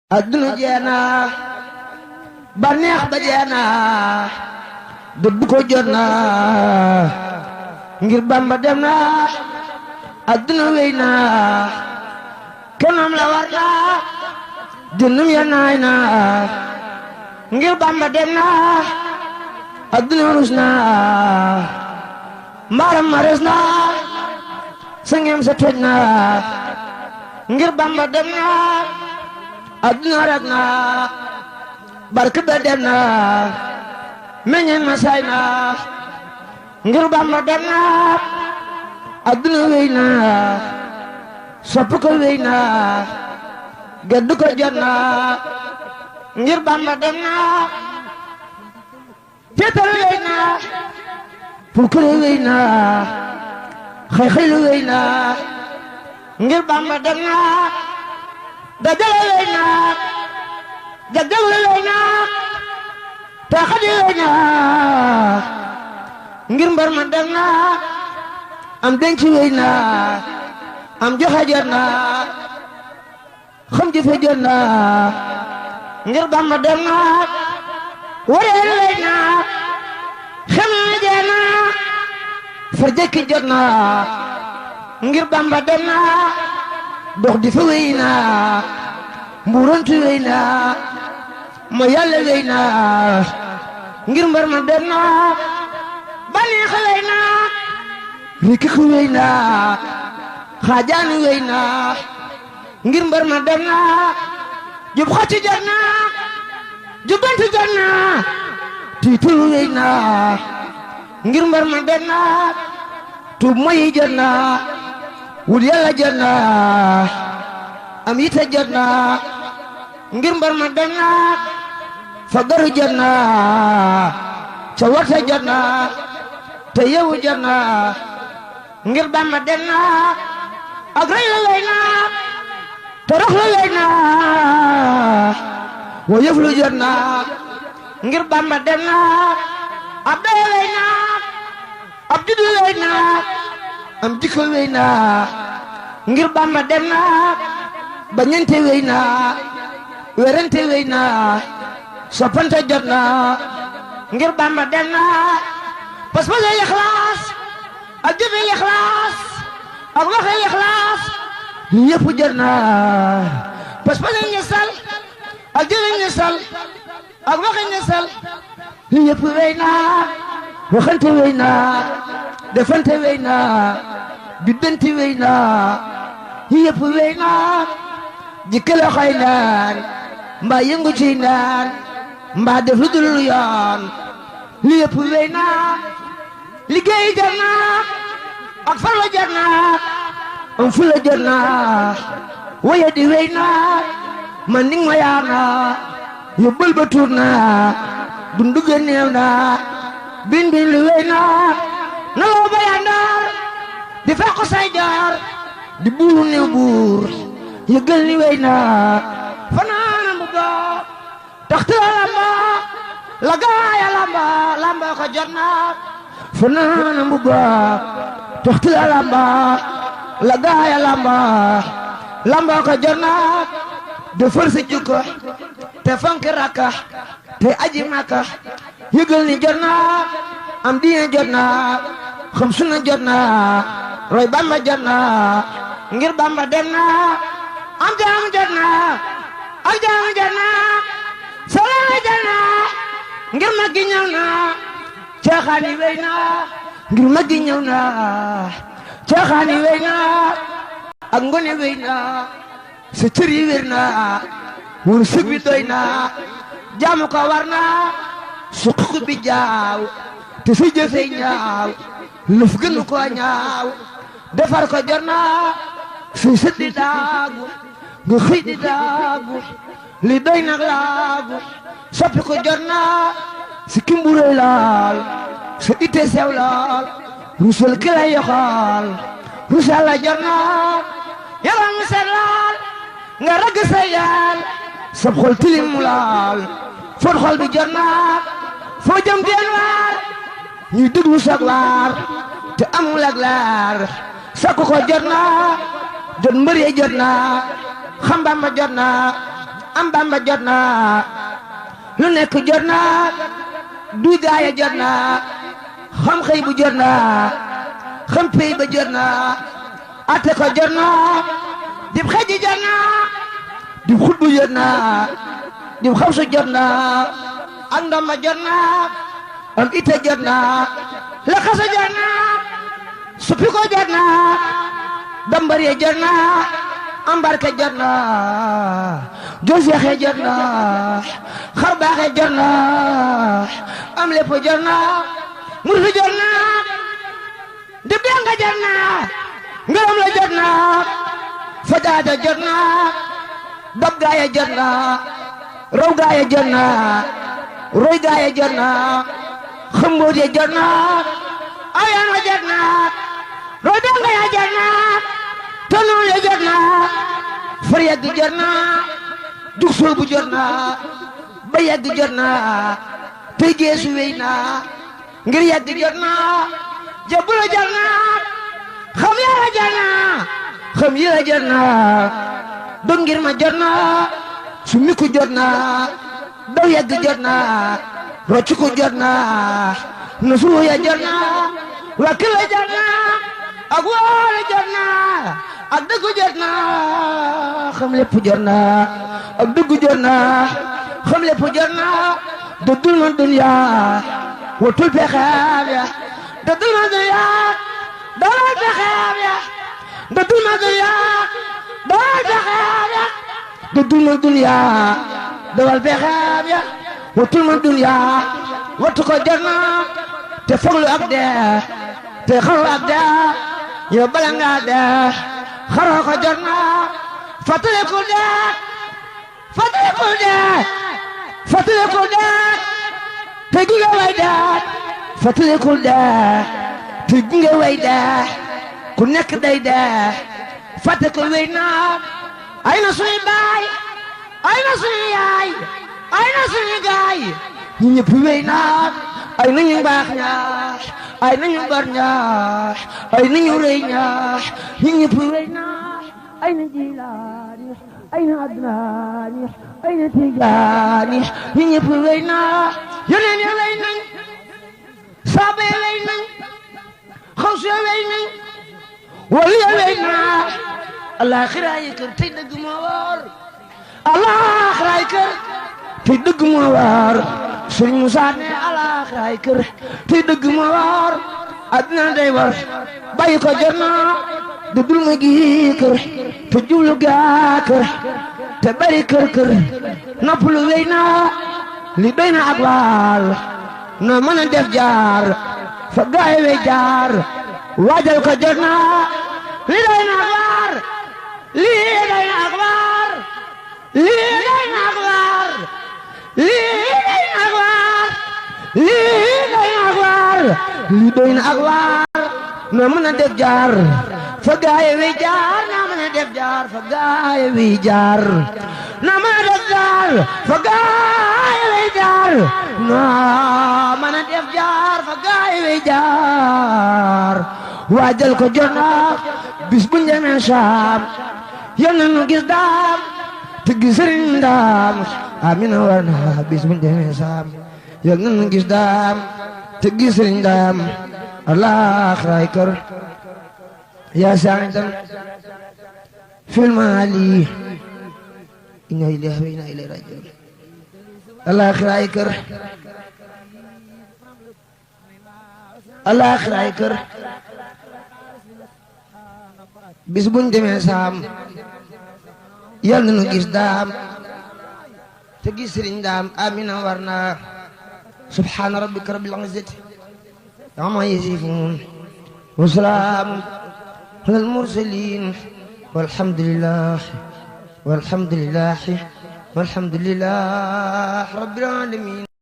adduna jeena baneex ba jeena dëbb ko jot na ngir Bamba dem na adduna wey na kanam la war na jënum ya naay na ngir Bamba dem na adduna rus na mbaaram ma res na sangem sa toj na ngir Bamba dem na adduna rek na barke ba dem na meññeen ma say na ngir Bamba dem na adduna wey na sopp ko wey na geddu ko jot na ngir Bamba dem na féetal wey na pulkure wey na xëy-xëylu wey na ngir Bamba dem na dajale wey na jagale wey na taxadi wey na ngir mbar ma dem na am denc wey na am joxe jot na xam jëfe jot na ngir Bamba dem na wareel wey na xema jot na farjëkki jot na ngir Bamba dem na dox di fa wey na mbuurantu wey na ma yàlla wey na ngir mbar ma dem na baneex wey na rikki ku wey na xaajaanu wey na ngir mbar ma dem na jub xocci jot na jubanti jot na tiitul wey na ngir mbar ma dem na tuub moyi jot na wut yàlla jot na am yite jot na ngir mbar ma dem na fagaru jot na ca warte jot na te yewu jot na ngir Bamba dem na ak rëy la wey na te rox la wey na wa yëf lu jot na ngir Bamba dem na ab doye wey na ab juddu wey na am jikko wey na ngir Bamba dem na bañante wey na werante wey na soppante jot na ngir Bamba dem na pas-pas ay ixlaas ak jëfe ixlaas ak waxe ixlaas yëpp jot na pas-pas ay ñesal ak jëfe ñesal ak waxe ñesal yëpp wey na waxante wey na defante wey na biddanti wey na yëpp wey na jikkale xay naan mbaa yëngu ci naan mbaa def lu dul yoon li yëpp wey na liggéey jot na ak farla jot na am fula jot na waye di wey na man ning ma yaa na yóbbal ba tuur na dundu ga néew na bin bin li wey na naloo ba yandoor di fekk say jaar di buuru néew buur yëgal ni wey na fanaana mbuga taxti la lamba la gaaya lamba lamba ko jot na fanaana mbuga taxti la lamba la gaaya lamba lamba ko jot na defar si jukko te fonk rakka te aji makka yëgal ni jot na am diine jot na xam suna jot na roy Bamba jot na ngir Bamba dem na am jaam jot na ak jaam jot na salaam jot na ngir mag gi ñëw na caaxaani wey na ngir mag gi ñëw na caaxaani wey na ak ngone wey na sa cër yi wér na wur sëg bi doy na jaamu ko war na suq bi jaaw te sa jëfey ñaaw lëf gënu ko ñaaw defar ko jot na suy sët di daagu nga xëy di daagu li doy nag laagu soppi ko jot na si kimburey laal sa ite sew laal rusal ki lay yoxaal rusal la jot na yaram mu set laal nga ragg sa yaal sab xol tilim mu laal fot xol bi jot na foo jëm teen waar ñuy déglu sag waar te amul ak laar sakku ko jot na jot mbër yi jot na xam Bamba jot na am Bamba jot na lu nekk jot na duy gaaya jot na xam xëy bu jot na xam pey ba jot na ate ko jot na dib xëji jot na dib xut bu jot na dib xam su jot na ak ndamba jot na am ite jot na la xasa jot na suppi ko jot na dambar ye jot na am barke jot na jor seexe jot na xar baaxe jot na am lépp jot na murtu jot na dib denga jot na ngërëm la jot na fajaata jot na dab gaaya jot na raw gaaya jot na roy gaaya jot na xamboot ya jot na ayan wa jot na roy denga ya jot na tonoon ya jot na far yegg jot na jug soobu jot na ba yegg jot na tey geesu wey na ngir yegg jot na jabula jot na xam yàlla jot na xam yàlla jot na dog ngir ma jot na su miku jot na daw yegg jot na rocc ko jot na nusu ya jot na wakila jot na ak waale jot na ak dëggu jot na xam lépp jot na ak dëggu jot na xam lépp jot na dëddul ma dunya watul pexeem ya dëddul ma dunya dawal pexeem ya dëddul ma dunya dawal pexeem ya dëddul ma dunya dawal pexeem ya watul ma dunya watu ko jot na te foglu ak dee te xaru ak dee yow bala ngaa dee xaroo ko jot na fàttalikul dee fàttalikul dee fàttalikul dee te gunge way dee fàttalikul dee te gunge way dee ku nekk day dee fàtte ko wey na ay na suñu baay ay na suñu yaay ay na suñu gaay ñu ñëpp wey na ay na ñu baax ñaax ay na ñu bar ñaax ay na ñu rëy ñaax ñu ñëpp wey na ay na jilaani ay na adnaani ay na tijaani ñu ñëpp wey na yeneen ya wey nañ saaba ya wey nañ xaws ya wey nañ wali ya wey na alaxira yi kër tey dëgg moo war alaxira yi kër tey dëgg moo war Sëriñ Musaa ne alaxira yi kër tey dëgg moo war addina day war bàyyi ko jot na du dul ma gi kër te jublu gaa kër te bari kër kër noppalu wey na li doy na ak waal na mën a def jaar fa gaay wey jaar waajal ko jot na li doy na ak waar lii doy na ak waar lii doy na ak waar lii doy na ak waar lii doy na ak waar lii doy na ak waar na mën a def jaar fa gaay wi jaar na mën a def jaar fa gaay wi jaar na mën a def jaar fa gaay wi jaar na mën a def jaar fa gaay wi jaar waajal ko jot na bis bu njëmee saam yal na nu gis daam te gis sëriñ daam amina war na bis bu njëmee saam yal na nu gis daam te gis sëriñ daam alaxiraay kër yaa saanitan fil maali inna ilayhi wa inna ilayhi rajiun alaxiraay kër alaxiraay kër bis buñ demee saam yal na nu gis daam te gis sëriñ daam amina war na subhaana rabbika rabbil izzati amma yasifuun wa salaamun alal mursaliin walhamdulillah walhamdulillah walhamdulillah rabbil aalamiin